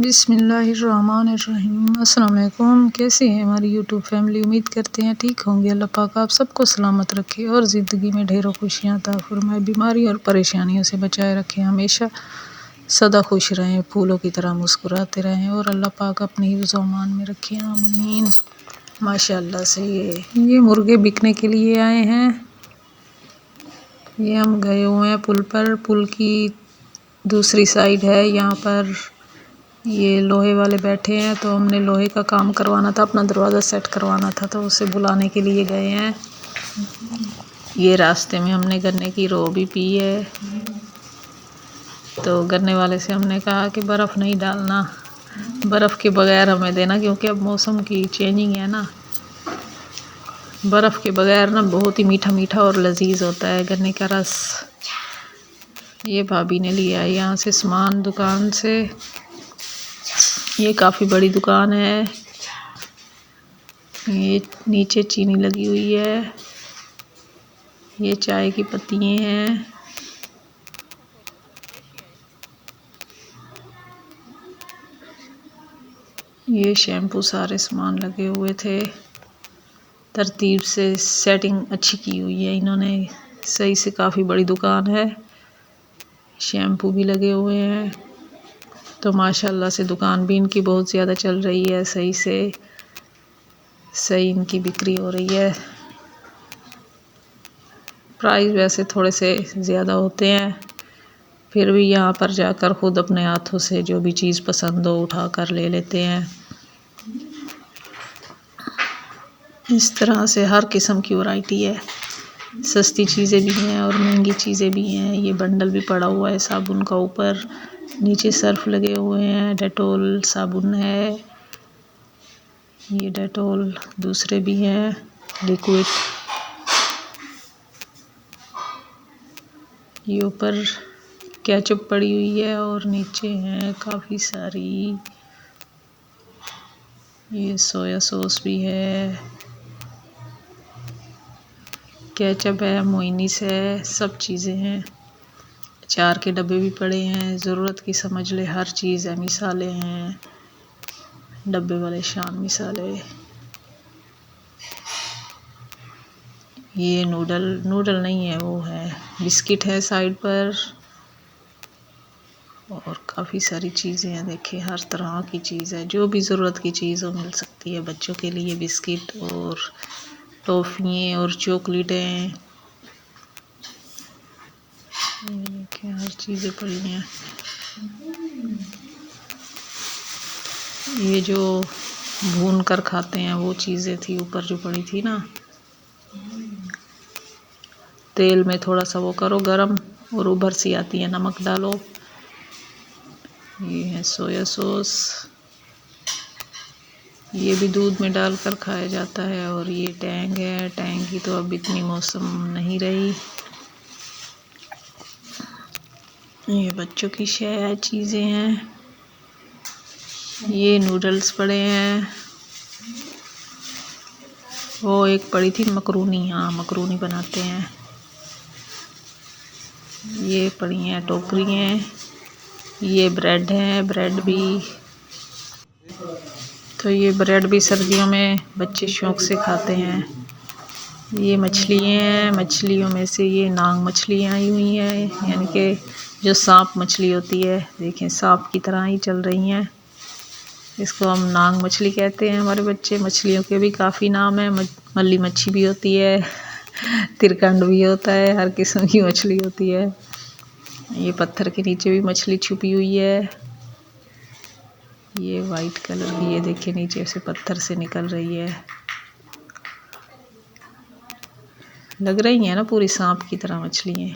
बिस्मिल्लाहिर्रहमानिर्रहीम। अस्सलाम वालेकुम। कैसे हैं हमारी यूट्यूब फैमिली? उम्मीद करते हैं ठीक होंगे। अल्लाह पाक आप सबको सलामत रखे और ज़िंदगी में ढेरों खुशियाँ अता फरमाए, बीमारी और परेशानियों से बचाए रखे, हमेशा सदा खुश रहें, फूलों की तरह मुस्कुराते रहें और अल्लाह पाक अपने हिफ्ज़ अमान में रखें, आमीन। माशाअल्लाह से ये मुर्गे बिकने के लिए आए हैं। ये हम गए हुए हैं पुल पर। पुल की दूसरी साइड है, यहाँ पर ये लोहे वाले बैठे हैं, तो हमने लोहे का काम करवाना था, अपना दरवाज़ा सेट करवाना था, तो उसे बुलाने के लिए गए हैं। ये रास्ते में हमने गन्ने की रो भी पी है, तो गन्ने वाले से हमने कहा कि बर्फ़ नहीं डालना, बर्फ़ के बगैर हमें देना, क्योंकि अब मौसम की चेंजिंग है ना, बर्फ़ के बगैर ना बहुत ही मीठा मीठा और लजीज होता है गन्ने का रस। ये भाभी ने लिया है यहाँ से सामान दुकान से। ये काफ़ी बड़ी दुकान है। ये नीचे चीनी लगी हुई है। ये चाय की पत्तियाँ हैं। ये शैम्पू, सारे सामान लगे हुए थे। तरतीब से सेटिंग अच्छी की हुई है इन्होंने, सही से। काफ़ी बड़ी दुकान है। शैम्पू भी लगे हुए हैं, तो माशाल्लाह से दुकान भी इनकी बहुत ज़्यादा चल रही है। सही से सही इनकी बिक्री हो रही है। प्राइस वैसे थोड़े से ज़्यादा होते हैं, फिर भी यहाँ पर जाकर ख़ुद अपने हाथों से जो भी चीज़ पसंद हो उठा कर ले लेते हैं। इस तरह से हर किस्म की वैरायटी है। सस्ती चीज़ें भी हैं और महंगी चीज़ें भी हैं। ये बंडल भी पड़ा हुआ है साबुन का, ऊपर नीचे सर्फ लगे हुए हैं। डेटोल साबुन है, ये डेटोल दूसरे भी हैं लिक्विड। ये ऊपर केचप पड़ी हुई है और नीचे हैं काफ़ी सारी। ये सोया सॉस भी है, केचप है, मोइनीस है, सब चीज़ें हैं। अचार के डब्बे भी पड़े हैं, ज़रूरत की समझ ले हर चीज़ है। मिसाले हैं, डब्बे वाले शान मिसाले। ये नूडल नहीं है, वो है बिस्किट है साइड पर, और काफ़ी सारी चीज़ें हैं। देखिए हर तरह की चीज़ है, जो भी ज़रूरत की चीज़ हो मिल सकती है। बच्चों के लिए बिस्किट और टॉफ़ियाँ और चॉकलेटें, देखिए हर चीज़ें पड़ी हैं। ये जो भून कर खाते हैं वो चीज़ें थी ऊपर जो पड़ी थी ना, तेल में थोड़ा सा वो करो गरम और उभर सी आती है, नमक डालो। ये है सोया सॉस, ये भी दूध में डालकर खाया जाता है। और ये टैंग है, टैंग की तो अब इतनी मौसम नहीं रही। ये बच्चों की शय चीज़ें हैं। ये नूडल्स पड़े हैं, वो एक पड़ी थी मकरूनी, हाँ मकरूनी बनाते हैं। ये पड़ी हैं टोकरियाँ। ये ब्रेड है, ब्रेड भी, तो ये ब्रेड भी सर्दियों में बच्चे शौक़ से खाते हैं। ये मछलियाँ हैं, मछलियों में से ये नांग मछलियाँ आई हुई हैं, यानी कि जो सांप मछली होती है। देखें सांप की तरह ही चल रही हैं। इसको हम नांग मछली कहते हैं हमारे बच्चे। मछलियों के भी काफ़ी नाम है, मल्ली मच्छी भी होती है, तिरकंड भी होता है, हर किस्म की मछली होती है। ये पत्थर के नीचे भी मछली छुपी हुई है। ये वाइट कलर की, ये देखिए नीचे से पत्थर से निकल रही है, लग रही है ना पूरी सांप की तरह मछलियाँ।